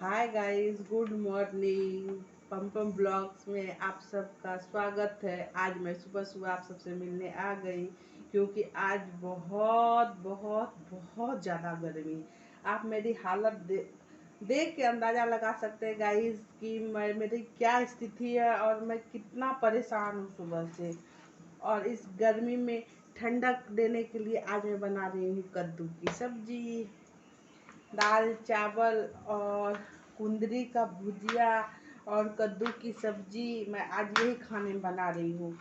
Hi guys, good morning. पम पम blogs में आप सबका स्वागत है। आज मैं सुबह सुबह आप सबसे मिलने आ गई क्योंकि आज बहुत बहुत बहुत ज़्यादा गर्मी। आप मेरी हालत देख के अंदाज़ा लगा सकते हैं गाइस कि मेरी क्या स्थिति है और मैं कितना परेशान हूँ सुबह से। और इस गर्मी में ठंडक देने के लिए आज मैं बना रही हूँ कद्दू की सब्जी, दाल चावल और कुंदरी का भुजिया और कद्दू की सब्जी। मैं आज यही खाने बना रही हूँ।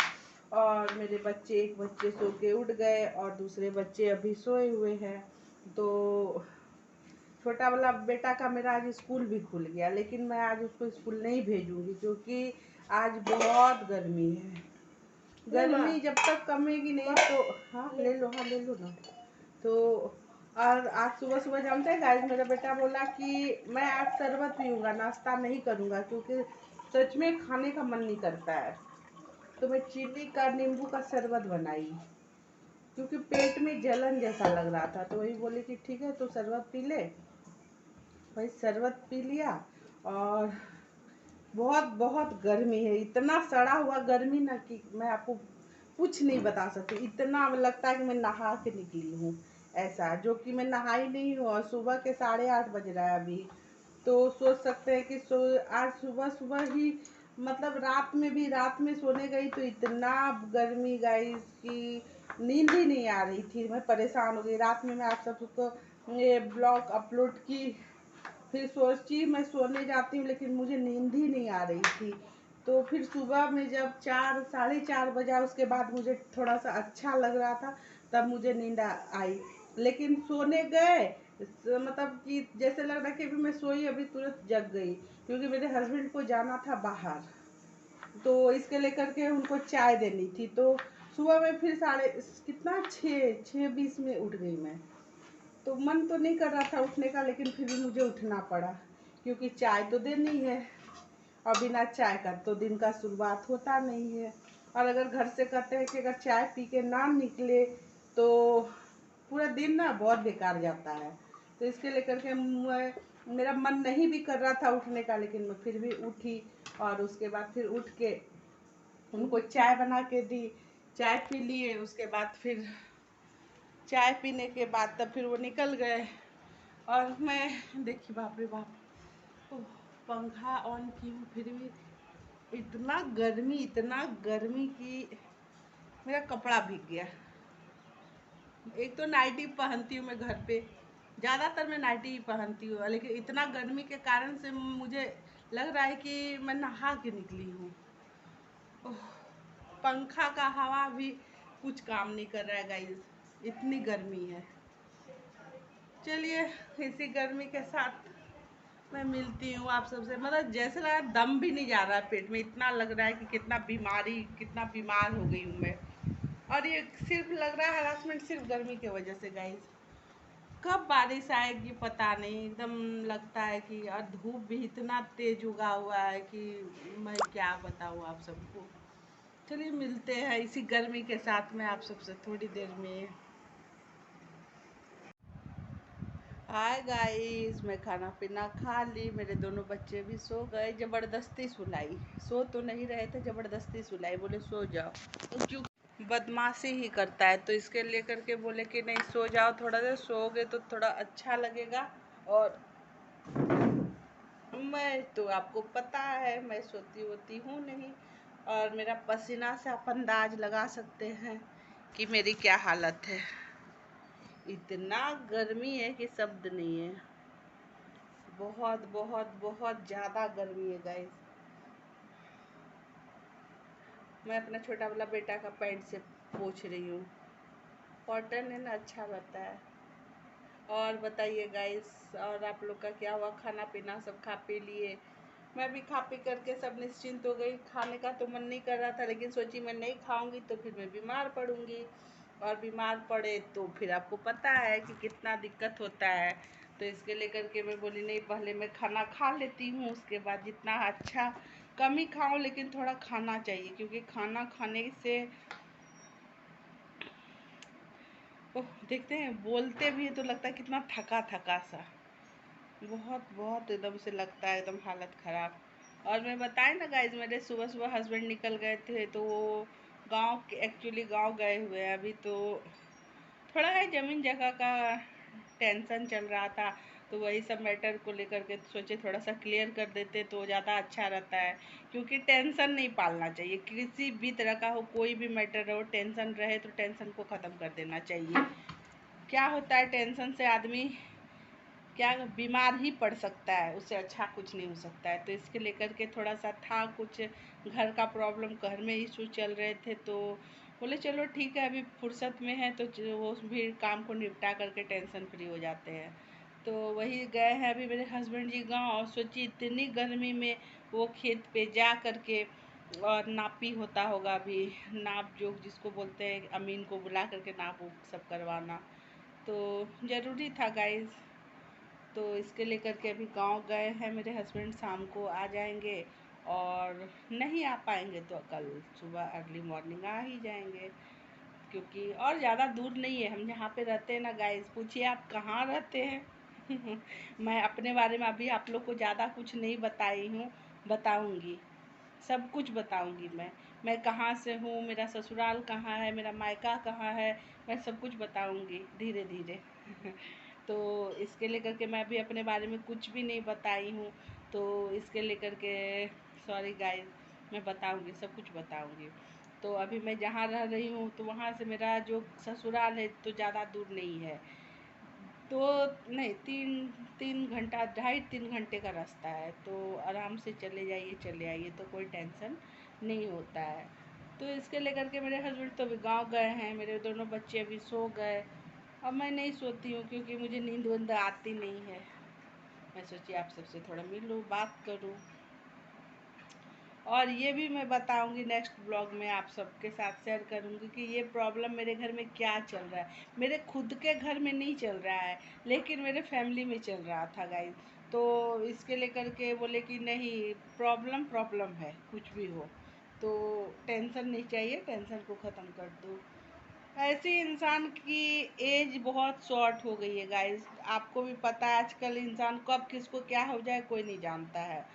और मेरे बच्चे, एक बच्चे सो के उठ गए और दूसरे बच्चे अभी सोए हुए हैं। तो छोटा वाला बेटा का मेरा आज स्कूल भी खुल गया, लेकिन मैं आज उसको स्कूल नहीं भेजूंगी क्योंकि आज बहुत गर्मी है। गर्मी जब तक कमेगी नहीं तो हाँ ले लो, हाँ ले लो ना। तो और आज सुबह सुबह जानते हैं गाइस, मेरा बेटा बोला कि मैं आज शरबत पीऊँगा, नाश्ता नहीं करूँगा क्योंकि सच में खाने का मन नहीं करता है। तो मैं चीनी का नींबू का शरबत बनाई क्योंकि पेट में जलन जैसा लग रहा था। तो वही बोले कि ठीक है तो शरबत पी ले। भाई शरबत पी लिया। और बहुत बहुत गर्मी है, इतना सड़ा हुआ गर्मी ना कि मैं आपको कुछ नहीं बता सकती। इतना लगता है कि मैं नहा के निकली हूँ, ऐसा जो कि मैं नहाई नहीं हूँ। और सुबह के 8:30 बज रहा है अभी। तो सोच सकते हैं कि आज सुबह सुबह ही, मतलब रात में सोने गई तो इतना गर्मी गाइस कि नींद ही नहीं आ रही थी। मैं परेशान हो गई। रात में मैं आप सबको ये ब्लॉग अपलोड की, फिर सोची मैं सोने जाती हूँ लेकिन मुझे नींद ही नहीं आ रही थी। तो फिर सुबह में जब 4 साढ़े 4 बजा, उसके बाद मुझे थोड़ा सा अच्छा लग रहा था, तब मुझे नींद आई। लेकिन सोने गए मतलब कि जैसे लग रहा कि अभी मैं सोई अभी तुरंत जग गई क्योंकि मेरे हस्बैंड को जाना था बाहर। तो इसके लेकर के उनको चाय देनी थी। तो सुबह में फिर साढ़े कितना 6:20 में उठ गई मैं। तो मन तो नहीं कर रहा था उठने का, लेकिन फिर भी मुझे उठना पड़ा क्योंकि चाय तो देनी है और बिना चाय का तो दिन का शुरुआत होता नहीं है। और अगर घर से कहते हैं कि अगर चाय पी के ना निकले तो पूरा दिन ना बहुत बेकार जाता है। तो इसके लेकर के मेरा मन नहीं भी कर रहा था उठने का, लेकिन मैं फिर भी उठी। और उसके बाद फिर उठ के उनको चाय बना के दी, चाय पी लिए। उसके बाद फिर चाय पीने के बाद तब फिर वो निकल गए। और मैं देखी बाप रे बाप, ओह, पंखा ऑन की हूँ फिर भी इतना गर्मी कि मेरा कपड़ा भीग गया। एक तो नाइटी पहनती हूँ मैं घर पे, ज़्यादातर मैं नाइटी ही पहनती हूँ, लेकिन इतना गर्मी के कारण से मुझे लग रहा है कि मैं नहा के निकली हूँ। ओह, पंखा का हवा भी कुछ काम नहीं कर रहा है गाइस, इतनी गर्मी है। चलिए, इसी गर्मी के साथ मैं मिलती हूँ आप सबसे। मतलब जैसे लगा दम भी नहीं जा रहा है पेट में, इतना लग रहा है कि कितना बीमार हो गई हूँ मैं। और ये सिर्फ लग रहा है हरासमेंट सिर्फ गर्मी की वजह से गाइस। कब बारिश आएगी पता नहीं, एकदम लगता है कि, और धूप भी इतना तेज उगा हुआ है कि मैं क्या बताऊँ आप सबको। चलिए मिलते हैं इसी गर्मी के साथ में आप सबसे थोड़ी देर में। हाय गाइस, मैं खाना पीना खा ली, मेरे दोनों बच्चे भी सो गए। ज़बरदस्ती सुलाई, सो तो नहीं रहे थे, ज़बरदस्ती सुलाई, बोले सो जाओ। तो क्यों बदमाशी ही करता है तो इसके लेकर के बोले कि नहीं सो जाओ, थोड़ा देर सोओगे तो थोड़ा अच्छा लगेगा। और मैं तो आपको पता है मैं सोती होती हूँ नहीं। और मेरा पसीना से आप अंदाज लगा सकते हैं कि मेरी क्या हालत है। इतना गर्मी है कि शब्द नहीं है। बहुत बहुत बहुत ज़्यादा गर्मी है गाइस। मैं अपना छोटा वाला बेटा का पैंट से पोंछ रही हूँ। कॉटन है ना, अच्छा रहता है। और बताइए गाइस, और आप लोग का क्या हुआ? खाना पीना सब खा पी लिए? मैं भी खा पी करके सब निश्चिंत हो गई। खाने का तो मन नहीं कर रहा था, लेकिन सोची मैं नहीं खाऊंगी तो फिर मैं बीमार पड़ूंगी, और बीमार पड़े तो फिर आपको पता है कि कितना दिक्कत होता है। तो इसके लेकर के मैं बोली नहीं, पहले मैं खाना खा लेती हूँ, उसके बाद जितना अच्छा कम ही खाऊं लेकिन थोड़ा खाना चाहिए, क्योंकि खाना खाने से ओह देखते हैं बोलते भी तो लगता है कितना थका थका सा। बहुत बहुत एकदम से लगता है एकदम हालत ख़राब। और मैं बताए ना गाइज, मेरे सुबह सुबह हस्बैंड निकल गए थे, तो वो गांव, एक्चुअली गांव गए हुए हैं अभी। तो थोड़ा है ज़मीन जगह का टेंशन चल रहा था, तो वही सब मैटर को लेकर के सोचे थोड़ा सा क्लियर कर देते तो ज़्यादा अच्छा रहता है। क्योंकि टेंशन नहीं पालना चाहिए, किसी भी तरह का हो, कोई भी मैटर हो, टेंशन रहे तो टेंशन को ख़त्म कर देना चाहिए। क्या होता है, टेंशन से आदमी क्या बीमार ही पड़ सकता है, उससे अच्छा कुछ नहीं हो सकता है। तो इसके लेकर के थोड़ा सा था, कुछ घर का प्रॉब्लम, घर में इशू चल रहे थे, तो बोले चलो ठीक है, अभी फुर्सत में है तो वो भी काम को निपटा करके टेंशन फ्री हो जाते हैं। तो वही गए हैं अभी मेरे हस्बैंड जी गाँव, और सोची इतनी गर्मी में वो खेत पे जा करके, और नापी होता होगा अभी, नाप जोक जिसको बोलते हैं, अमीन को बुला करके नाप उप सब करवाना, तो ज़रूरी था गाइज। तो इसके लेकर के अभी गांव गए हैं मेरे हस्बैंड, शाम को आ जाएंगे। और नहीं आ पाएंगे तो कल सुबह अर्ली मॉर्निंग आ ही जाएंगे। क्योंकि और ज़्यादा दूर नहीं है, हम जहाँ पे रहते हैं ना गाइस, पूछिए आप कहाँ रहते हैं। मैं अपने बारे में अभी आप लोग को ज़्यादा कुछ नहीं बताई हूँ, बताऊँगी, सब कुछ बताऊँगी मैं कहाँ से हूँ, मेरा ससुराल कहाँ है, मेरा मायका कहाँ है, मैं सब कुछ बताऊँगी धीरे धीरे। तो इसके लेकर के मैं अभी अपने बारे में कुछ भी नहीं बताई हूँ, तो इसके लेकर के सॉरी गाइस, मैं बताऊँगी, सब कुछ बताऊँगी। तो अभी मैं जहाँ रह रही हूँ तो वहाँ से मेरा जो ससुराल है तो ज़्यादा दूर नहीं है, तो नहीं, तीन तीन घंटा, 2.5-3 घंटे का रास्ता है, तो आराम से चले जाइए चले आइए, तो कोई टेंशन नहीं होता है। तो इसके लेकर के मेरे हस्बैंड तो अभी गाँव गए हैं, मेरे दोनों बच्चे अभी सो गए। अब मैं नहीं सोती हूँ क्योंकि मुझे नींद वंद आती नहीं है। मैं सोची आप सबसे थोड़ा मिलूँ, बात करूँ। और ये भी मैं बताऊंगी नेक्स्ट ब्लॉग में, आप सबके साथ शेयर करूंगी कि ये प्रॉब्लम मेरे घर में क्या चल रहा है। मेरे खुद के घर में नहीं चल रहा है, लेकिन मेरे फैमिली में चल रहा था गाइस। तो इसके लेकर के बोले कि नहीं, प्रॉब्लम प्रॉब्लम है, कुछ भी हो तो टेंशन नहीं चाहिए, टेंशन को ख़त्म कर दो। ऐसे इंसान की एज बहुत शॉर्ट हो गई है गाइस, आपको भी पता है आजकल इंसान कब किसको क्या हो जाए कोई नहीं जानता है।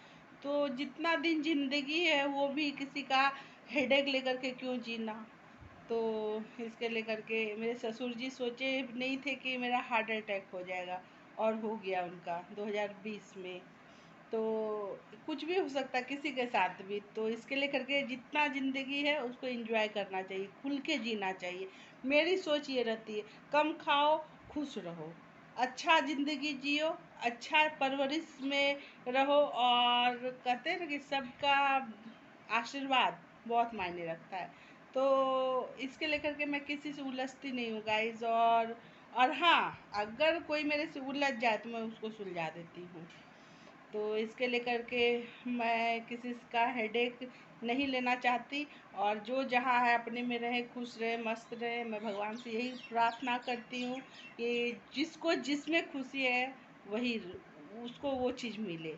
तो जितना दिन जिंदगी है वो भी किसी का हेडेक लेकर के क्यों जीना। तो इसके लेकर के मेरे ससुर जी सोचे नहीं थे कि मेरा हार्ट अटैक हो जाएगा, और हो गया उनका 2020 में। तो कुछ भी हो सकता है किसी के साथ भी, तो इसके लेकर के जितना ज़िंदगी है उसको एंजॉय करना चाहिए, खुल के जीना चाहिए। मेरी सोच ये रहती है, कम खाओ, खुश रहो, अच्छा ज़िंदगी जियो, अच्छा परवरिश में रहो, और कहते हैं ना कि सबका आशीर्वाद बहुत मायने रखता है। तो इसके लेकर के मैं किसी से उलझती नहीं हूँ गाइज। और हाँ, अगर कोई मेरे से उलझ जाए तो मैं उसको सुलझा देती हूँ। तो इसके लेकर के मैं किसी का हेडेक नहीं लेना चाहती, और जो जहाँ है अपने में रहे, खुश रहे, मस्त रहे। मैं भगवान से यही प्रार्थना करती हूँ कि जिसको जिसमें खुशी है वही उसको वो चीज़ मिले।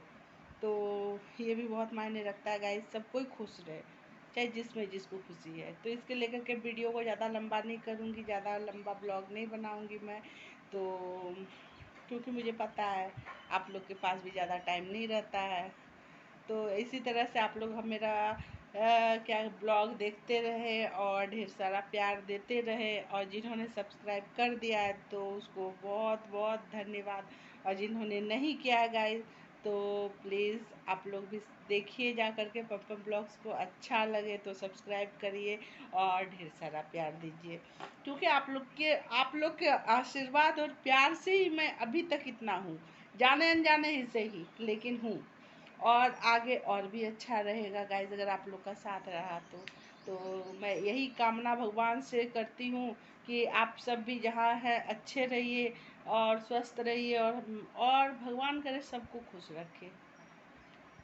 तो ये भी बहुत मायने रखता है गाइस, सब कोई खुश रहे, चाहे जिसमें जिसको खुशी है। तो इसके लेकर के वीडियो को ज़्यादा लंबा नहीं करूँगी, ज़्यादा लंबा ब्लॉग नहीं बनाऊँगी मैं। तो क्योंकि मुझे पता है आप लोग के पास भी ज़्यादा टाइम नहीं रहता है। तो इसी तरह से आप लोग हम मेरा क्या ब्लॉग देखते रहे और ढेर सारा प्यार देते रहे, और जिन्होंने सब्सक्राइब कर दिया है तो उसको बहुत बहुत धन्यवाद। और जिन्होंने नहीं किया है गाइस, तो प्लीज़ आप लोग भी देखिए जा करके पप्पम ब्लॉग्स को, अच्छा लगे तो सब्सक्राइब करिए और ढेर सारा प्यार दीजिए। क्योंकि आप लोग के आशीर्वाद और प्यार से ही मैं अभी तक इतना हूँ, जाने अनजाने ही से ही, लेकिन हूँ। और आगे और भी अच्छा रहेगा गाइज अगर आप लोग का साथ रहा तो मैं यही कामना भगवान से करती हूँ कि आप सब भी जहाँ है अच्छे रहिए और स्वस्थ रहिए, और भगवान करे सबको खुश रखे।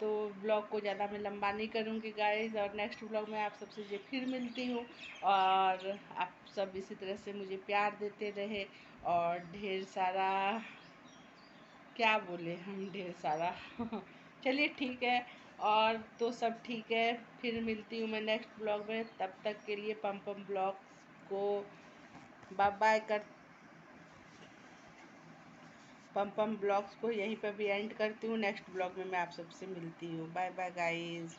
तो ब्लॉग को ज़्यादा मैं लंबा नहीं करूँगी गाइज, और नेक्स्ट ब्लॉग में आप सबसे जो फिर मिलती हूँ। और आप सब इसी तरह से मुझे प्यार देते रहे, और ढेर सारा क्या बोले हम, ढेर सारा। चलिए ठीक है, और तो सब ठीक है, फिर मिलती हूँ मैं नेक्स्ट ब्लॉग में। तब तक के लिए पम पम ब्लॉग्स को बाय बाय कर पम पम ब्लॉग्स को यहीं पर भी एंड करती हूँ। नेक्स्ट ब्लॉग में मैं आप सबसे मिलती हूँ। Bye bye guys.